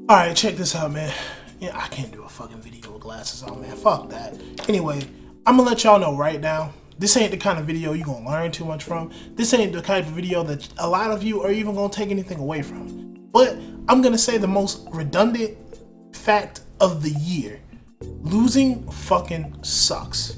Alright, check this out, man. Yeah, I can't do a fucking video with glasses on, man. Fuck that. Anyway, I'm gonna let y'all know right now, this ain't the kind of video you're gonna learn too much from. This ain't the type of video that a lot of you are even gonna take anything away from. But I'm gonna say the most redundant fact of the year. Losing fucking sucks,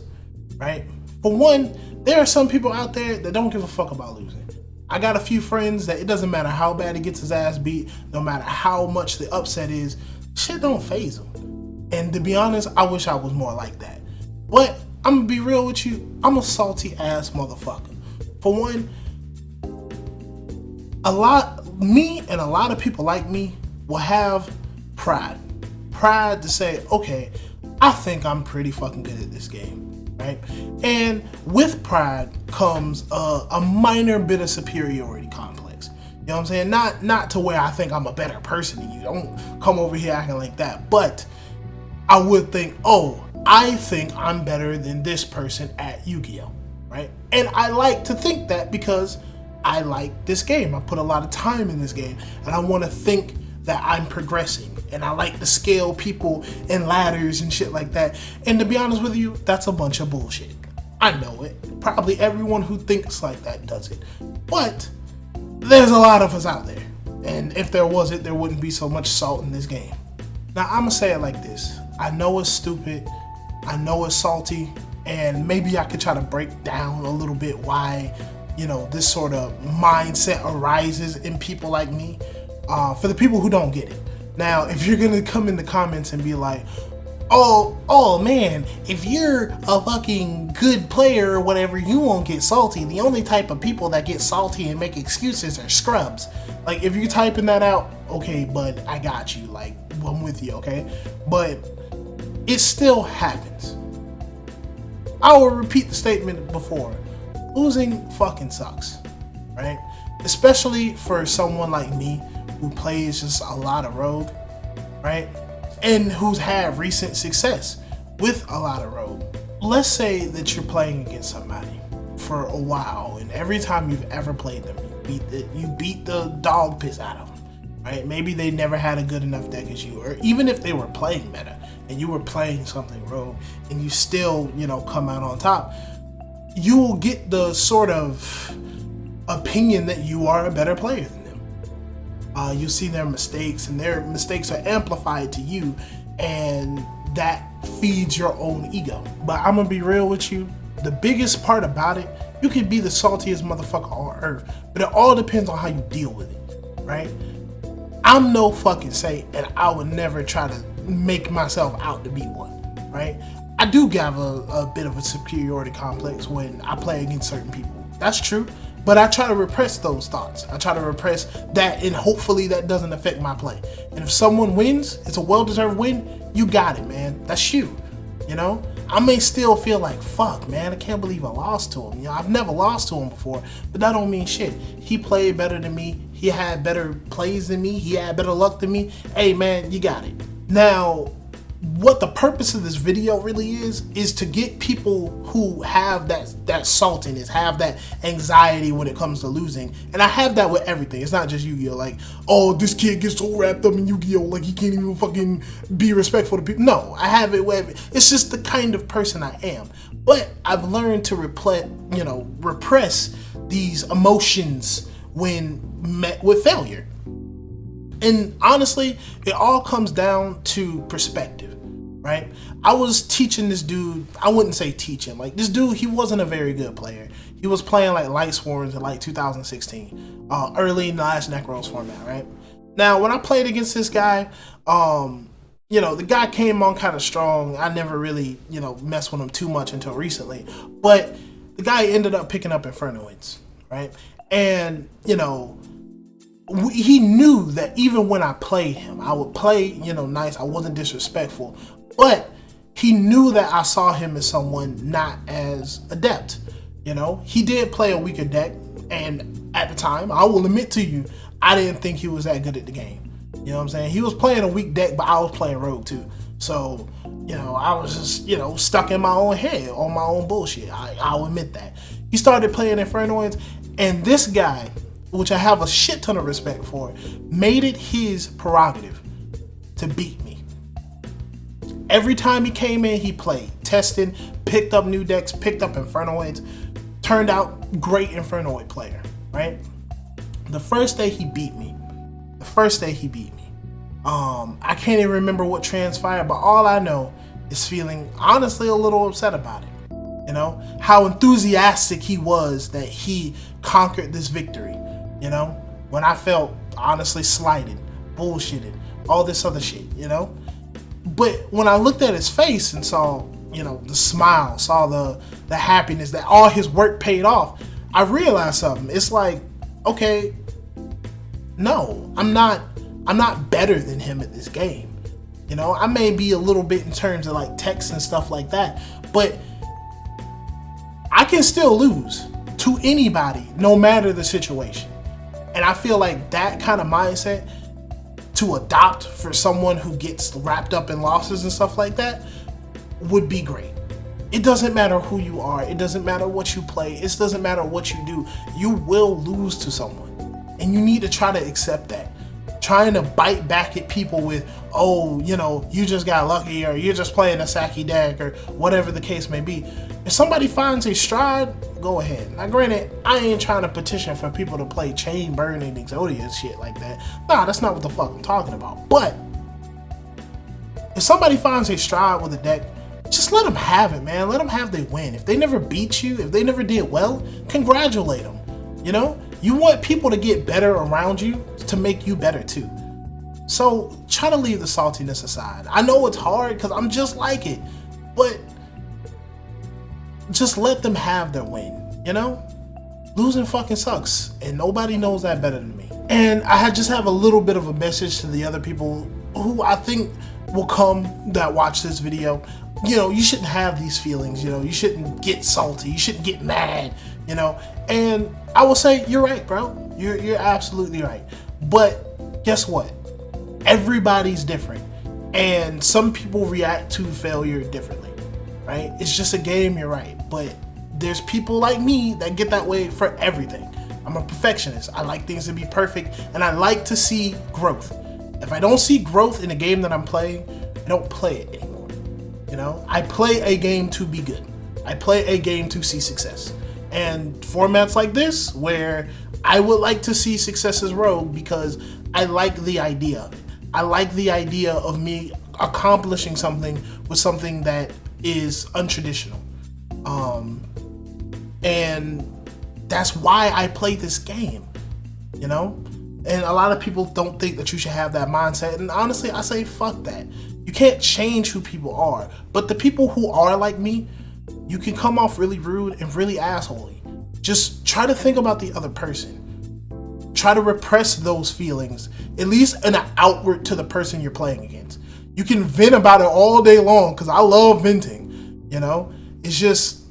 right? For one, there are some people out there that don't give a fuck about losing. I got a few friends that it doesn't matter how bad he gets his ass beat, no matter how much the upset is, shit don't faze him. And to be honest, I wish I was more like that. But I'm gonna be real with you, I'm a salty ass motherfucker. For one, me and a lot of people like me will have pride. Pride to say, okay, I think I'm pretty fucking good at this game. Right? And with pride comes a minor bit of superiority complex. You know what I'm saying? Not to where I think I'm a better person than you. Don't come over here acting like that. But I would think, oh, I think I'm better than this person at Yu-Gi-Oh! Right? And I like to think that because I like this game. I put a lot of time in this game. And I want to think that I'm progressing, and I like to scale people and ladders and shit like that. And to be honest with you, that's a bunch of bullshit. I know it. Probably everyone who thinks like that does it. But there's a lot of us out there. And if there wasn't, there wouldn't be so much salt in this game. Now, I'm gonna say it like this. I know it's stupid. I know it's salty. And maybe I could try to break down a little bit why, this sort of mindset arises in people like me. For the people who don't get it. Now, if you're gonna come in the comments and be like, oh man, if you're a fucking good player or whatever, you won't get salty. The only type of people that get salty and make excuses are scrubs. Like, if you're typing that out, okay, bud, I got you. Like, I'm with you, okay? But it still happens. I will repeat the statement before. Losing fucking sucks, right? Especially for someone like me who plays just a lot of Rogue, right? And who's had recent success with a lot of Rogue. Let's say that you're playing against somebody for a while, and every time you've ever played them, you beat the dog piss out of them, right? Maybe they never had a good enough deck as you, or even if they were playing meta and you were playing something Rogue and you still, come out on top, you will get the sort of opinion that you are a better player than them. You see their mistakes, and their mistakes are amplified to you, and that feeds your own ego. But I'm gonna be real with you, the biggest part about it, you could be the saltiest motherfucker on earth, but it all depends on how you deal with it, right? I'm no fucking saint, and I would never try to make myself out to be one, right? I do have a bit of a superiority complex when I play against certain people. That's true. But I try to repress those thoughts. I try to repress that, and hopefully that doesn't affect my play. And if someone wins, it's a well-deserved win, you got it, man. That's you, I may still feel like, fuck, man, I can't believe I lost to him. I've never lost to him before, but that don't mean shit. He played better than me. He had better plays than me. He had better luck than me. Hey, man, you got it. Now, what the purpose of this video really is to get people who have that saltiness, have that anxiety when it comes to losing. And I have that with everything. It's not just Yu-Gi-Oh! Like, oh, this kid gets so wrapped up in Yu-Gi-Oh! Like he can't even fucking be respectful to people. No, I have it with, it's just the kind of person I am. But I've learned to repress these emotions when met with failure. And honestly, it all comes down to perspective, right? I was teaching this dude, I wouldn't say teaching, like this dude, he wasn't a very good player. He was playing like Light Swarms in like 2016, early in the last Necros format, right? Now, when I played against this guy, the guy came on kind of strong. I never really, messed with him too much until recently, but the guy ended up picking up Infernoids, right? And, he knew that even when I played him, I would play, nice. I wasn't disrespectful, but he knew that I saw him as someone not as adept. He did play a weaker deck, and at the time, I will admit to you, I didn't think he was that good at the game. You know what I'm saying? He was playing a weak deck, but I was playing Rogue too. So, I was just, stuck in my own head on my own bullshit. I'll admit that. He started playing Infernoids, and this guy, which I have a shit ton of respect for, made it his prerogative to beat me. Every time he came in, he played, tested, picked up new decks, picked up Infernoids, turned out great Infernoid player, right? The first day he beat me. I can't even remember what transpired, but all I know is feeling honestly a little upset about it. You know, how enthusiastic he was that he conquered this victory. You know, when I felt honestly slighted, bullshitted, all this other shit, you know? But when I looked at his face and saw, you know, the smile, saw the happiness that all his work paid off, I realized something. It's like, okay, no, I'm not better than him at this game. You know, I may be a little bit in terms of like text and stuff like that, but I can still lose to anybody, no matter the situation. And I feel like that kind of mindset to adopt for someone who gets wrapped up in losses and stuff like that would be great. It doesn't matter who you are. It doesn't matter what you play. It doesn't matter what you do. You will lose to someone. And you need to try to accept that. Trying to bite back at people with, oh, you know, you just got lucky, or you're just playing a Saki deck, or whatever the case may be. If somebody finds a stride, go ahead. Now granted, I ain't trying to petition for people to play Chain Burning Exodia and shit like that. Nah, that's not what the fuck I'm talking about. But if somebody finds a stride with a deck, just let them have it, man. Let them have their win. If they never beat you, if they never did well, congratulate them. You know, you want people to get better around you to make you better too. So try to leave the saltiness aside. I know it's hard because I'm just like it, but just let them have their win, you know? Losing fucking sucks, and nobody knows that better than me. And I just have a little bit of a message to the other people who I think will come that watch this video. You know, you shouldn't have these feelings, you know, you shouldn't get salty, you shouldn't get mad, you know? And I will say, you're right, bro. You're absolutely right. But guess what? Everybody's different. And some people react to failure differently, right? It's just a game, you're right. But there's people like me that get that way for everything. I'm a perfectionist. I like things to be perfect, and I like to see growth. If I don't see growth in a game that I'm playing, I don't play it anymore. You know, I play a game to be good. I play a game to see success. And formats like this, where I would like to see success as Rogue, because I like the idea of it. I like the idea of me accomplishing something with something that is untraditional. And that's why I play this game, you know? And a lot of people don't think that you should have that mindset. And honestly, I say, fuck that. You can't change who people are. But the people who are like me, you can come off really rude and really assholey. Just try to think about the other person. Try to repress those feelings, at least in an outward to the person you're playing against. You can vent about it all day long, because I love venting, you know? It's just,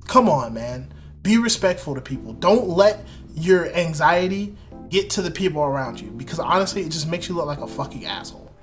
come on, man. Be respectful to people. Don't let your anxiety get to the people around you, because honestly, it just makes you look like a fucking asshole.